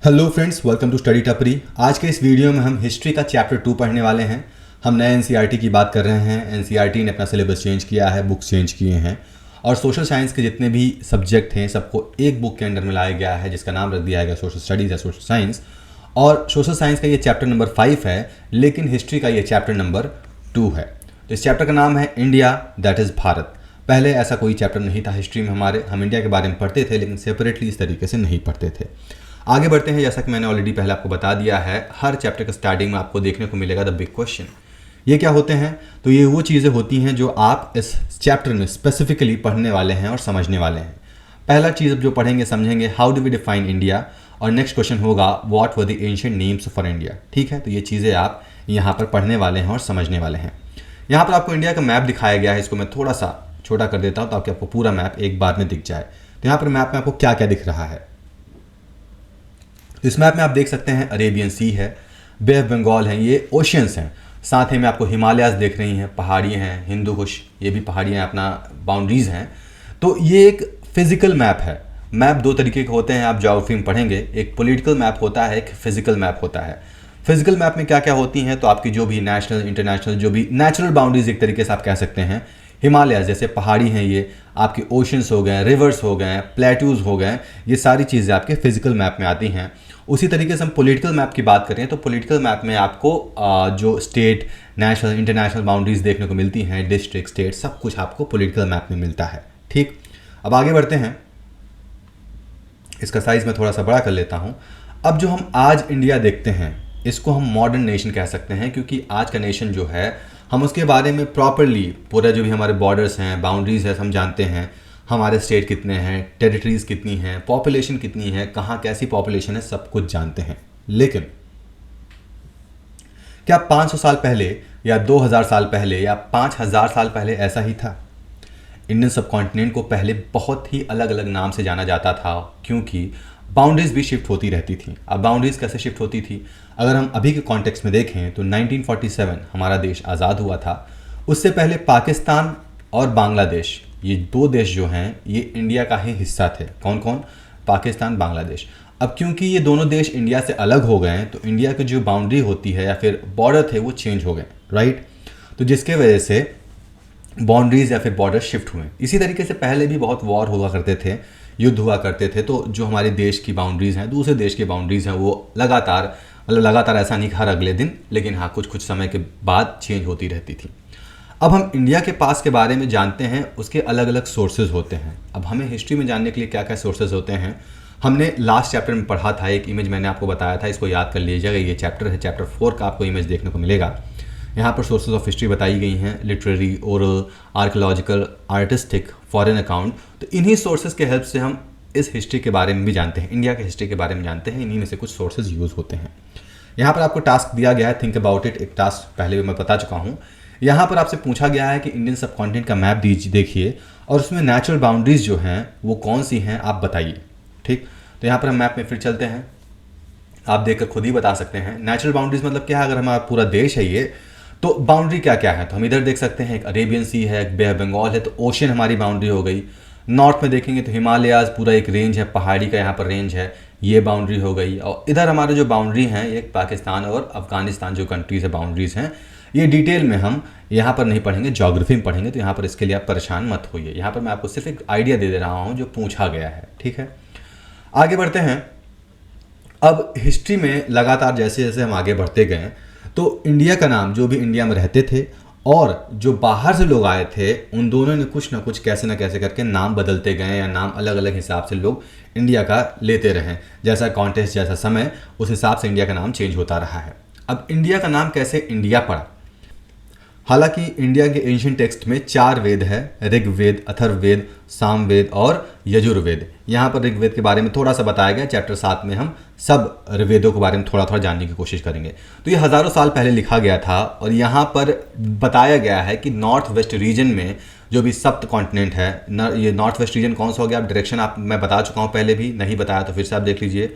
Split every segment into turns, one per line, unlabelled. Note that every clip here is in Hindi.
Hello friends, welcome to study Tapri. आज के इस वीडियो में हम हिस्ट्री का चैप्टर 2 पढ़ने वाले हैं। हम नए एनसीईआरटी की बात कर रहे हैं। एनसीईआरटी ने अपना सिलेबस चेंज किया है, बुक्स चेंज किए हैं और सोशल साइंस के जितने भी सब्जेक्ट हैं सबको एक बुक के अंडर में लाया गया है जिसका नाम रख दिया गया सोशल स्टडीज़ या सोशल साइंस। और सोशल साइंस का ये चैप्टर नंबर 5 है, लेकिन हिस्ट्री का ये चैप्टर नंबर 2 है। तो इस चैप्टर का नाम है इंडिया, दैट इज़ भारत। पहले ऐसा कोई चैप्टर नहीं था हिस्ट्री में हमारे। हम इंडिया के बारे में पढ़ते थे लेकिन सेपरेटली इस तरीके से नहीं पढ़ते थे। आगे बढ़ते हैं। जैसा कि मैंने ऑलरेडी पहले आपको बता दिया है, हर चैप्टर के स्टार्टिंग में आपको देखने को मिलेगा द बिग क्वेश्चन। ये क्या होते हैं? तो ये वो चीज़ें होती हैं जो आप इस चैप्टर में स्पेसिफिकली पढ़ने वाले हैं और समझने वाले हैं। पहला चीज़ जो पढ़ेंगे समझेंगे, how do we define India, और नेक्स्ट क्वेश्चन होगा what were the ancient names for India. ठीक है, तो ये चीज़ें आप यहाँ पर पढ़ने वाले हैं और समझने वाले हैं। यहाँ पर आपको इंडिया का मैप दिखाया गया है। इसको मैं थोड़ा सा छोटा कर देता हूँ ताकि आपको पूरा मैप एक बार में दिख जाए। तो यहाँ पर मैप में आपको क्या क्या दिख रहा है? इस मैप में आप देख सकते हैं अरेबियन सी है, बे ऑफ बंगाल है, ये ओशियंस हैं। साथ ही में आपको हिमालयाज़ देख रही हैं, पहाड़ी हैं, हिंदू कुश, ये भी पहाड़ियाँ अपना बाउंड्रीज़ हैं। तो ये एक फिजिकल मैप है। मैप दो तरीके के होते हैं, आप ज्योग्राफी में पढ़ेंगे। एक पॉलिटिकल मैप होता है, एक फिजिकल मैप होता है। फिजिकल मैप में क्या क्या होती हैं? तो आपकी जो भी नेशनल इंटरनेशनल जो भी नेचुरल बाउंड्रीज एक तरीके से आप कह सकते हैं। हिमालय जैसे पहाड़ी हैं, ये आपके ओशंस हो गए, रिवर्स हो गए, प्लेट्यूज हो गए, ये सारी चीज़ें आपके फिजिकल मैप में आती हैं। उसी तरीके से हम पॉलिटिकल मैप की बात करें तो पॉलिटिकल मैप में आपको जो स्टेट, नेशनल, इंटरनेशनल बाउंड्रीज देखने को मिलती हैं, डिस्ट्रिक्ट, स्टेट, सब कुछ आपको पॉलिटिकल मैप में मिलता है। ठीक, अब आगे बढ़ते हैं। इसका साइज़ मैं थोड़ा सा बड़ा कर लेता हूँ। अब जो हम आज इंडिया देखते हैं इसको हम मॉडर्न नेशन कह सकते हैं, क्योंकि आज का नेशन जो है हम उसके बारे में प्रॉपरली पूरा जो भी हमारे बॉर्डर्स हैं, बाउंड्रीज है, हम जानते हैं। हमारे स्टेट कितने हैं, टेरिटरीज कितनी हैं, पॉपुलेशन कितनी है, कहाँ कैसी पॉपुलेशन है, सब कुछ जानते हैं। लेकिन क्या 500 साल पहले या 2000 साल पहले या 5000 साल पहले ऐसा ही था? इंडियन सब कॉन्टिनेंट को पहले बहुत ही अलग अलग नाम से जाना जाता था, क्योंकि बाउंड्रीज भी शिफ्ट होती रहती थी। अब बाउंड्रीज कैसे शिफ्ट होती थी? अगर हम अभी के कॉन्टेक्स्ट में देखें तो 1947 हमारा देश आज़ाद हुआ था। उससे पहले पाकिस्तान और बांग्लादेश, ये दो देश जो हैं ये इंडिया का ही हिस्सा थे। कौन कौन? पाकिस्तान, बांग्लादेश। अब क्योंकि ये दोनों देश इंडिया से अलग हो गए हैं तो इंडिया की जो बाउंड्री होती है या फिर बॉर्डर थे वो चेंज हो गए, राइट? तो जिसके वजह से बाउंड्रीज या फिर बॉर्डर शिफ्ट हुए। इसी तरीके से पहले भी बहुत वॉर हुआ करते थे, युद्ध हुआ करते थे। तो जो हमारे देश की बाउंड्रीज़ हैं, दूसरे देश की बाउंड्रीज़ हैं, वो लगातार, मतलब लगातार ऐसा नहीं हर अगले दिन, लेकिन हाँ कुछ कुछ समय के बाद चेंज होती रहती थी। अब हम इंडिया के पास के बारे में जानते हैं, उसके अलग अलग सोर्सेज होते हैं। अब हमें हिस्ट्री में जानने के लिए क्या क्या सोर्सेज होते हैं, हमने लास्ट चैप्टर में पढ़ा था। एक इमेज मैंने आपको बताया था, इसको याद कर लीजिएगा। ये चैप्टर है, चैप्टर 4 का आपको इमेज देखने को मिलेगा। यहाँ पर सोर्सेज ऑफ हिस्ट्री बताई गई हैं, literary, oral, archaeological, artistic, foreign account. तो इन्हीं सोर्सेज के हेल्प से हम इस हिस्ट्री के बारे में भी जानते हैं, इंडिया के हिस्ट्री के बारे में जानते हैं। इन्हीं में से कुछ सोर्सेज यूज़ होते हैं। यहाँ पर आपको टास्क दिया गया है, थिंक अबाउट इट। एक टास्क पहले भी मैं बता चुका हूँ। यहाँ पर आपसे पूछा गया है कि इंडियन सब कॉन्टिनेंट का मैप देखिए और उसमें नेचुरल बाउंड्रीज जो हैं वो कौन सी हैं आप बताइए। ठीक, तो यहाँ पर हम मैप में फिर चलते हैं। आप देखकर खुद ही बता सकते हैं नेचुरल बाउंड्रीज मतलब क्या है। अगर हमारा पूरा देश है ये, तो बाउंड्री क्या क्या है? तो हम इधर देख सकते हैं, एक अरेबियन सी है, एक बे ऑफ बंगाल है, तो ओशन हमारी बाउंड्री हो गई। नॉर्थ में देखेंगे तो हिमालयाज पूरा एक रेंज है, पहाड़ी का यहाँ पर रेंज है, ये बाउंड्री हो गई। और इधर हमारे जो बाउंड्री हैं ये पाकिस्तान और अफगानिस्तान जो कंट्रीज है, बाउंड्रीज हैं। ये डिटेल में हम यहाँ पर नहीं पढ़ेंगे, ज्योग्राफी में पढ़ेंगे। तो यहाँ पर इसके लिए आप परेशान मत होइए। यहाँ पर मैं आपको सिर्फ एक आइडिया दे रहा हूँ जो पूछा गया है। ठीक है, आगे बढ़ते हैं। अब हिस्ट्री में लगातार जैसे जैसे हम आगे बढ़ते गए तो इंडिया का नाम, जो भी इंडिया में रहते थे और जो बाहर से लोग आए थे, उन दोनों ने कुछ ना कुछ कैसे ना कैसे करके नाम बदलते गए, या नाम अलग अलग हिसाब से लोग इंडिया का लेते रहे। जैसा कॉन्टेक्स्ट, जैसा समय, उस हिसाब से इंडिया का नाम चेंज होता रहा है। अब इंडिया का नाम कैसे इंडिया पड़ा? हालांकि इंडिया के एंशिएंट टेक्स्ट में 4 वेद है, ऋग्वेद, अथर्ववेद, सामवेद और यजुर्वेद। यहाँ पर ऋग्वेद के बारे में थोड़ा सा बताया गया। चैप्टर 7 में हम सब ऋग्वेदों के बारे में थोड़ा थोड़ा जानने की कोशिश करेंगे। तो ये हज़ारों साल पहले लिखा गया था और यहाँ पर बताया गया है कि नॉर्थ वेस्ट रीजन में जो भी सप्त कॉन्टिनेंट है, ये नॉर्थ वेस्ट रीजन कौन सा हो गया? आप डायरेक्शन आप मैं बता चुका हूँ, पहले भी नहीं बताया तो फिर से आप देख लीजिए।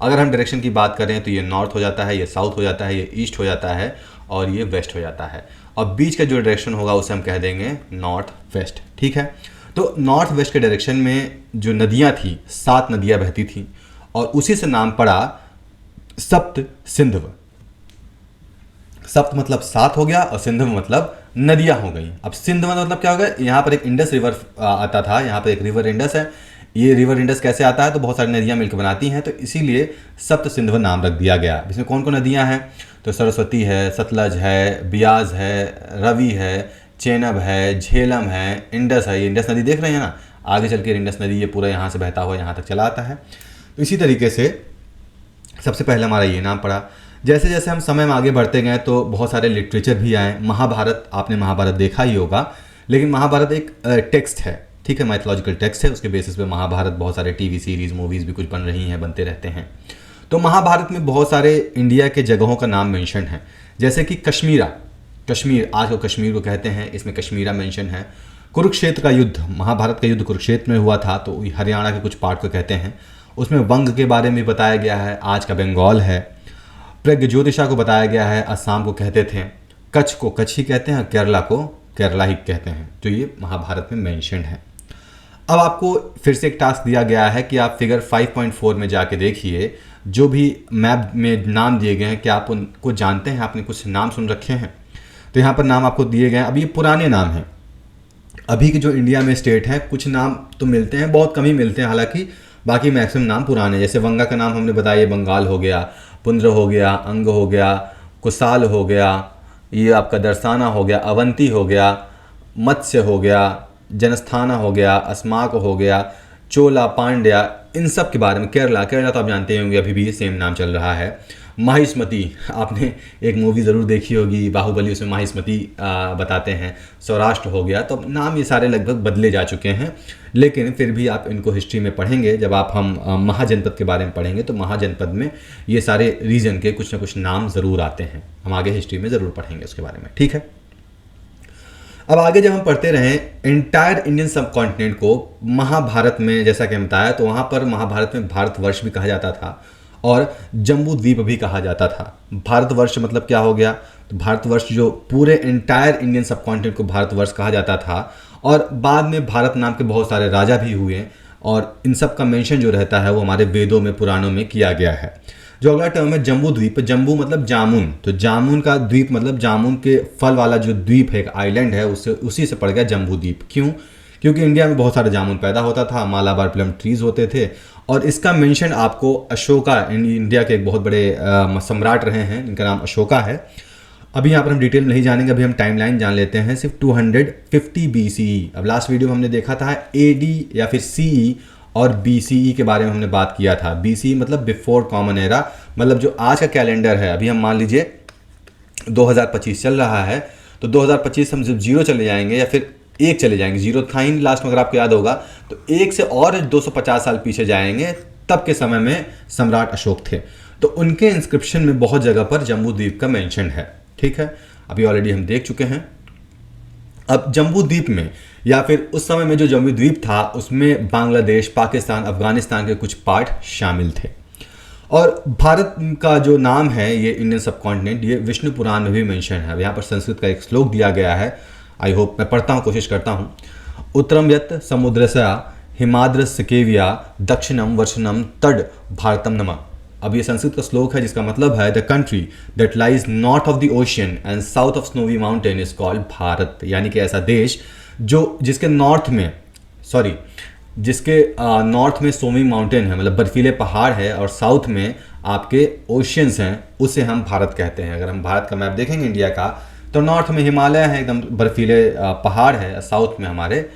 अगर हम डायरेक्शन की बात करें तो ये नॉर्थ हो जाता है, ये साउथ हो जाता है, ये ईस्ट हो जाता है और ये वेस्ट हो जाता है। और बीच का जो डायरेक्शन होगा उसे हम कह देंगे नॉर्थ वेस्ट। ठीक है, तो नॉर्थ वेस्ट के डायरेक्शन में जो नदियाँ थी, 7 नदियाँ बहती थी और उसी से नाम पड़ा सप्त सिंधव। सप्त मतलब 7 हो गया और सिंधव मतलब नदियां हो गई। अब सिंधव मतलब क्या हो गया, यहाँ पर एक इंडस रिवर आता था, यहाँ पर एक रिवर इंडस है। ये रिवर इंडस कैसे आता है, तो बहुत सारी नदियां मिलकर बनाती हैं, तो इसीलिए सप्त सिंधव नाम रख दिया गया। इसमें कौन कौन नदियां हैं, तो सरस्वती है, सतलज है, बियाज है, रवि है, चेनाब है, झेलम है, इंडस है। ये इंडस नदी देख रहे हैं ना, आगे चल के इंडस नदी ये पूरा यहाँ से बहता हुआ यहाँ तक चला आता है। तो इसी तरीके से सबसे पहले हमारा ये नाम पड़ा। जैसे जैसे हम समय में आगे बढ़ते गए तो बहुत सारे लिटरेचर भी आए। महाभारत, आपने महाभारत देखा ही होगा, लेकिन महाभारत एक टेक्स्ट है, ठीक है, माइथोलॉजिकल टेक्स्ट है। उसके बेसिस पे महाभारत, बहुत सारे टीवी सीरीज, मूवीज़ भी कुछ बन रही हैं, बनते रहते हैं। तो महाभारत में बहुत सारे इंडिया के जगहों का नाम मेंशन है, जैसे कि कश्मीर, आज को कश्मीर को कहते हैं, इसमें कश्मीरा मेंशन है। कुरुक्षेत्र का युद्ध, महाभारत का युद्ध कुरुक्षेत्र में हुआ था, तो हरियाणा के कुछ पार्ट को कहते हैं। उसमें वंग के बारे में बताया गया है, आज का बंगाल है। प्रज्ञज्योतिषा को बताया गया है, असम को कहते थे। कच्छ को कच्छ ही कहते हैं, केरला को केरला ही कहते हैं। तो ये महाभारत में मेंशन है। अब आपको फिर से एक टास्क दिया गया है कि आप फिगर 5.4 में जाके देखिए, जो भी मैप में नाम दिए गए हैं, क्या आप उनको जानते हैं, आपने कुछ नाम सुन रखे हैं। तो यहाँ पर नाम आपको दिए गए हैं। अब ये पुराने नाम हैं, अभी के जो इंडिया में स्टेट हैं, कुछ नाम तो मिलते हैं, बहुत कम ही मिलते हैं हालांकि, बाकी मैक्सिमम नाम पुराने। जैसे वंगा का नाम हमने बताया, ये बंगाल हो गया, पुंद्र हो गया, अंग हो गया, कुसाल हो गया, ये आपका दर्शाना हो गया, अवंती हो गया, मत्स्य हो गया, जनस्थाना हो गया, अस्माक हो गया, चोला, पांड्या, इन सब के बारे में। केरला तो आप जानते होंगे, अभी भी सेम नाम चल रहा है। माहिष्मती, आपने एक मूवी ज़रूर देखी होगी बाहुबली, उसमें माहिष्मती बताते हैं। सौराष्ट्र हो गया। तो नाम ये सारे लगभग बदले जा चुके हैं, लेकिन फिर भी आप इनको हिस्ट्री में पढ़ेंगे। जब आप हम महाजनपद के बारे में पढ़ेंगे तो महाजनपद में ये सारे रीजन के कुछ ना कुछ नाम ज़रूर आते हैं, हम आगे हिस्ट्री में ज़रूर पढ़ेंगे उसके बारे में, ठीक है। अब आगे जब हम पढ़ते रहें, एंटायर इंडियन सब कॉन्टिनेंट को महाभारत में, जैसा कि हम बताया, तो वहाँ पर महाभारत में भारतवर्ष भी कहा जाता था और जम्बू द्वीप भी कहा जाता था। भारतवर्ष मतलब क्या हो गया, तो भारतवर्ष जो पूरे एंटायर इंडियन सब कॉन्टिनेंट को भारतवर्ष कहा जाता था। और बाद में भारत नाम के बहुत सारे राजा भी हुए, और इन सब का मेंशन जो रहता है वो हमारे वेदों में, पुराणों में किया गया है। जो अगला टर्म है जम्बू द्वीप, जम्बू मतलब जामुन, तो जामुन का द्वीप मतलब जामुन के फल वाला जो द्वीप है, एक आइलैंड है, उससे उसी से पड़ गया जम्बू द्वीप। क्यों, क्योंकि इंडिया में बहुत सारे जामुन पैदा होता था, मालाबार प्लम ट्रीज होते थे। और इसका मेंशन आपको अशोका, इंडिया के एक बहुत बड़े सम्राट रहे हैं, इनका नाम अशोका है। अभी यहाँ पर हम डिटेल नहीं जानेंगे, अभी हम टाइमलाइन जान लेते हैं। सिर्फ 250 BCE, अब लास्ट वीडियो में हमने देखा था AD या फिर CE और BCE के बारे में हमने बात किया था। BCE मतलब बिफोर कॉमन एरा, मतलब जो आज का कैलेंडर है, अभी हम मान लीजिए 2025 चल रहा है, तो 2025 हम जब 0 चले जाएंगे या फिर 1 चले जाएंगे, 0 था ही लास्ट में अगर आपको याद होगा, तो 1 से और 250 साल पीछे जाएंगे, तब के समय में सम्राट अशोक थे। तो उनके इंस्क्रिप्शन में बहुत जगह पर जम्बू द्वीप का मेंशन है, ठीक है। अभी ऑलरेडी हम देख चुके हैं। अब जम्बू द्वीप में या फिर उस समय में जो जम्बू द्वीप था, उसमें बांग्लादेश, पाकिस्तान, अफगानिस्तान के कुछ पार्ट शामिल थे। और भारत का जो नाम है, ये इंडियन सब कॉन्टिनेंट, ये विष्णु पुराण में भी मेंशन है। अब यहाँ पर संस्कृत का एक श्लोक दिया गया है, आई होप, मैं पढ़ता हूँ, कोशिश करता हूँ। उत्तरम यत् समुद्रस्य हिमाद्रस्य केविया दक्षिणम वर्षनम तड भारतम नमः। अब ये संस्कृत का श्लोक है, जिसका मतलब है the country that lies north of the ocean and south of snowy mountain is called Bharat. यानी कि ऐसा देश जो जिसके नॉर्थ में स्नोवी माउंटेन है, मतलब बर्फीले पहाड़ है, और साउथ में आपके ओशियंस हैं, उसे हम भारत कहते हैं। अगर हम भारत का मैप देखेंगे इंडिया का, तो नॉर्थ में हिमालय है, एकदम बर्फीले पहाड़ है, साउथ में हमारे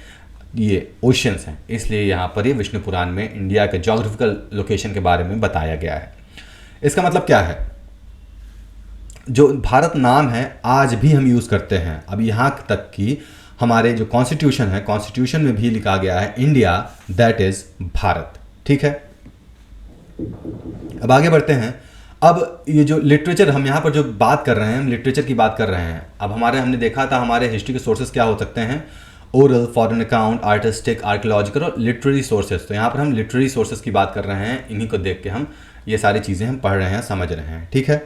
ये ओशियंस हैं। इसलिए यहाँ पर ये विष्णु पुराण में इंडिया के ज्योग्राफिकल लोकेशन के बारे में बताया गया है। इसका मतलब क्या है, जो भारत नाम है आज भी हम यूज़ करते हैं। अब यहाँ तक कि हमारे जो कॉन्स्टिट्यूशन है, कॉन्स्टिट्यूशन में भी लिखा गया है इंडिया दैट इज भारत, ठीक है। अब आगे बढ़ते हैं। अब ये जो लिटरेचर हम यहाँ पर जो बात कर रहे हैं, हम लिटरेचर की बात कर रहे हैं। अब हमने देखा था हमारे हिस्ट्री के सोर्सेज क्या हो सकते हैं, oral, foreign account, artistic, archaeological और लिटरेरी सोर्सेज। तो यहाँ पर हम लिटरेरी सोर्सेज की बात कर रहे हैं, इन्हीं को देख के हम ये सारी चीज़ें हम पढ़ रहे हैं, समझ रहे हैं, ठीक है।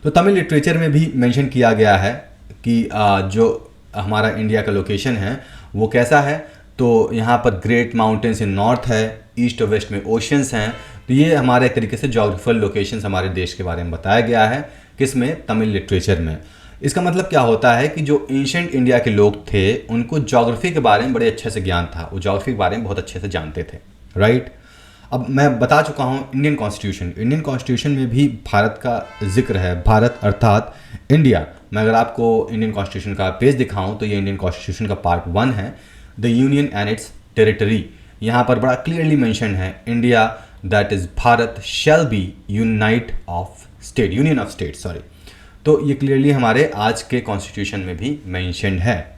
तो तमिल लिटरेचर में भी मेंशन किया गया है कि जो हमारा इंडिया का लोकेशन है वो कैसा है। तो यहाँ पर ग्रेट माउंटेन्स इन नॉर्थ है, ईस्ट और वेस्ट में ओशंस हैं, तो ये हमारे एक तरीके से जोग्राफिकल लोकेशंस हमारे देश के बारे में बताया गया है, किसमें, तमिल लिटरेचर में। इसका मतलब क्या होता है कि जो एंशिएंट इंडिया के लोग थे उनको ज्योग्राफी के बारे में बड़े अच्छे से ज्ञान था, वो ज्योग्राफी के बारे में बहुत अच्छे से जानते थे, राइट। अब मैं बता चुका हूँ इंडियन कॉन्स्टिट्यूशन में भी भारत का जिक्र है, भारत अर्थात इंडिया। मैं अगर आपको इंडियन कॉन्स्टिट्यूशन का पेज दिखाऊं तो ये इंडियन कॉन्स्टिट्यूशन का पार्ट 1 है, the union and it's territory. यहाँ पर बड़ा क्लियरली मेंशन है, India that is Bharat shall be union of state, sorry. तो ये क्लियरली हमारे आज के कॉन्स्टिट्यूशन में भी मेंशन्ड है।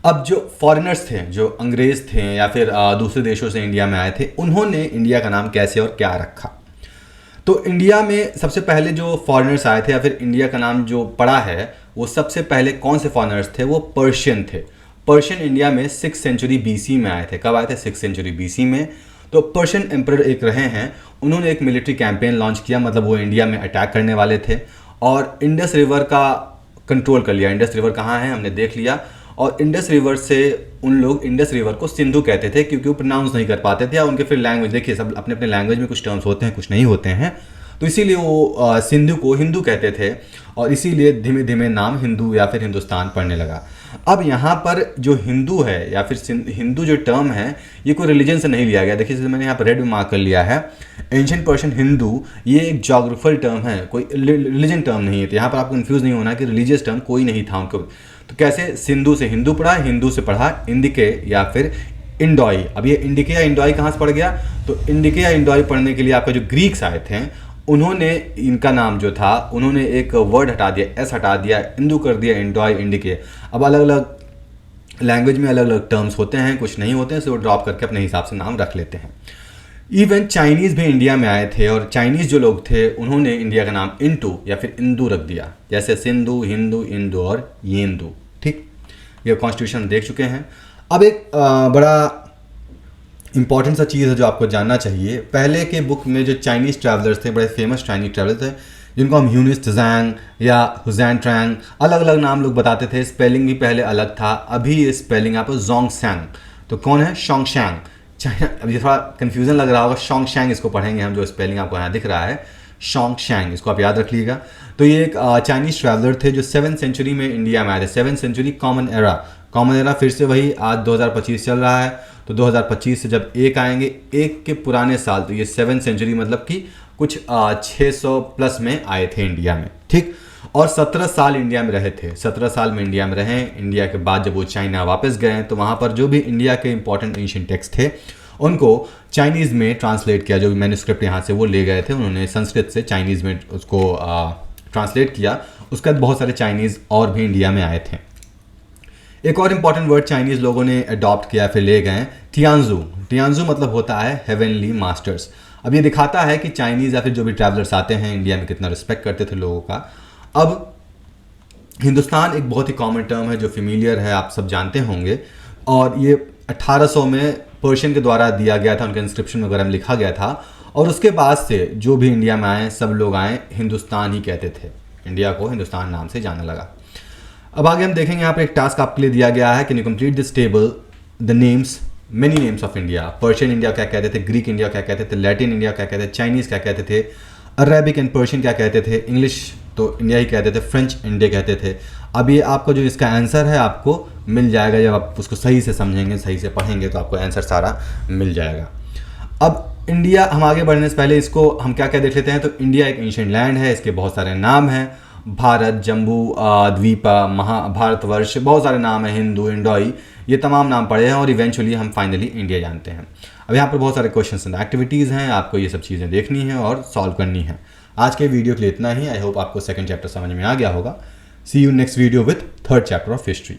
अब जो फॉरेनर्स थे, जो अंग्रेज थे या फिर दूसरे देशों से इंडिया में आए थे, उन्होंने इंडिया का नाम कैसे और क्या रखा। तो इंडिया में सबसे पहले जो फॉरेनर्स आए थे या फिर इंडिया का नाम जो पड़ा है, वो सबसे पहले कौन से फॉरेनर्स थे, वो पर्शियन थे। पर्शियन इंडिया में 6th सेंचुरी BC में आए थे। कब आए थे? 6th सेंचुरी BC में। तो पर्शियन एम्परर एक रहे हैं, उन्होंने एक मिलिट्री कैंपेन लॉन्च किया, मतलब वो इंडिया में अटैक करने वाले थे और इंडस रिवर का कंट्रोल कर लिया। इंडस रिवर कहाँ है हमने देख लिया, और इंडस रिवर से उन लोग इंडस रिवर को सिंधु कहते थे क्योंकि वो प्रोनाउंस नहीं कर पाते थे, या उनके फिर लैंग्वेज, देखिए सब अपने अपने लैंग्वेज में कुछ टर्म्स होते हैं कुछ नहीं होते हैं, तो इसीलिए वो सिंधु को हिंदू कहते थे और इसीलिए धीमे धीमे नाम हिंदू या फिर हिंदुस्तान पड़ने लगा। अब यहाँ पर जो हिंदू है या फिर हिंदू जो टर्म है, ये कोई रिलीजन से नहीं लिया गया। देखिए जैसे मैंने यहाँ पर रेड में मार्क कर लिया है, एंशिएंट पर्शियन हिंदू, ये एक जोग्राफिकल टर्म है, कोई रिलीजन टर्म नहीं है। तो यहाँ पर आपको कंफ्यूज नहीं होना कि रिलीजियस टर्म कोई नहीं था उनको। तो कैसे सिंधु से हिंदू पढ़ा, हिंदू से पढ़ा इंडिके या फिर इंडोई। अब ये इंडिके या इंडोई कहाँ से पड़ गया? तो इंडिके या इंडोई पढ़ने के लिए आपका जो ग्रीक्स आए थे, उन्होंने इनका नाम जो था, उन्होंने एक वर्ड हटा दिया, एस हटा दिया, इंदू कर दिया, इंडोई, इंडिके। अब अलग अलग लैंग्वेज में अलग अलग टर्म्स होते हैं, कुछ नहीं होते हैं, सो ड्रॉप करके अपने हिसाब से नाम रख लेते हैं। इवन चाइनीज़ भी इंडिया में आए थे और चाइनीज़ जो लोग थे उन्होंने इंडिया का नाम इंटू या फिर इंदू रख दिया, जैसे सिंधु, हिंदू, इंदू और येंदू। ठीक, ये कॉन्स्टिट्यूशन देख चुके हैं। अब एक बड़ा इंपॉर्टेंट सा चीज़ है जो आपको जानना चाहिए। पहले के बुक में जो चाइनीज़ ट्रैवलर्स थे, बड़े फेमस चाइनीज़ ट्रैवलर्स थे, जिनको हम ह्यूनिस त्सांग या हुजैन ट्रैंग, अलग अलग नाम लोग बताते थे, स्पेलिंग भी पहले अलग था। अभी ये स्पेलिंग आप जोंगशैंग, तो कौन है? शोंगशैंग। चाइना, अभी थोड़ा कन्फ्यूजन लग रहा होगा, शोंगशैंग इसको पढ़ेंगे हम, जो स्पेलिंग आपको यहाँ दिख रहा है शोंगशैंग, इसको आप याद रख लीजिएगा। तो ये एक चाइनीज़ ट्रैवलर थे जो 7th सेंचुरी में इंडिया में आए थे। 7th सेंचुरी कॉमन एरा फिर से वही आज 2025 चल रहा है, तो 2025 से जब एक आएंगे, एक के पुराने साल, तो ये 7th सेंचुरी मतलब कि कुछ 600 प्लस में आए थे इंडिया में। ठीक, और 17 साल इंडिया में रहे थे। 17 साल में इंडिया में रहे। इंडिया के बाद जब वो चाइना वापस गए तो वहाँ पर जो भी इंडिया के इंपॉर्टेंट एंशिएंट टेक्स्ट थे उनको चाइनीज़ में ट्रांसलेट किया। जो भी मैन्युस्क्रिप्ट यहाँ से वो ले गए थे, उन्होंने संस्कृत से चाइनीज़ में उसको ट्रांसलेट किया। उसके बाद बहुत सारे चाइनीज़ और भी इंडिया में आए थे। एक और इम्पॉर्टेंट वर्ड चाइनीज़ लोगों ने अडॉप्ट किया, फिर ले गए, टियानजू। टियानजू मतलब होता है हेवनली मास्टर्स। अब ये दिखाता है कि चाइनीज़ या फिर जो भी ट्रैवलर्स आते हैं इंडिया में कितना रिस्पेक्ट करते थे लोगों का। अब हिंदुस्तान एक बहुत ही कॉमन टर्म है जो फेमिलियर है, आप सब जानते होंगे, और ये 1800 में पर्शियन के द्वारा दिया गया था, उनके इंस्क्रिप्शन वगैरह में लिखा गया था। और उसके बाद से जो भी इंडिया में आए, सब लोग आए हिंदुस्तान ही कहते थे, इंडिया को हिंदुस्तान नाम से जाने लगा। अब आगे हम देखेंगे, यहाँ पर एक टास्क आपके लिए दिया गया है, can you complete this table the names, many names of India. Persian India क्या कहते थे, ग्रीक इंडिया क्या कहते थे, लैटिन इंडिया क्या कहते थे, चाइनीज़ क्या कहते थे, अरेबिक एंड पर्शियन क्या कहते थे, इंग्लिश तो इंडिया ही कहते थे, फ्रेंच इंडिया कहते थे। अब ये आपको जो इसका आंसर है आपको मिल जाएगा, जब आप उसको सही से समझेंगे, सही से पढ़ेंगे तो आपको आंसर सारा मिल जाएगा। अब इंडिया, हम आगे बढ़ने से पहले इसको हम क्या क्या देख लेते हैं। तो इंडिया एक एंशिएंट लैंड है, इसके बहुत सारे नाम हैं, भारत, जम्बू द्वीपा, भारतवर्ष, बहुत सारे नाम हैं, हिंदू, इंडोई, ये तमाम नाम पड़े हैं और इवेंचुअली हम फाइनली इंडिया जानते हैं। अब यहाँ पर बहुत सारे क्वेश्चंस एंड एक्टिविटीज़ हैं, आपको ये सब चीज़ें देखनी है और सॉल्व करनी है। आज के वीडियो के लिए इतना ही। आई होप आपको 2nd चैप्टर समझ में आ गया होगा। See you next video with 3rd chapter of history.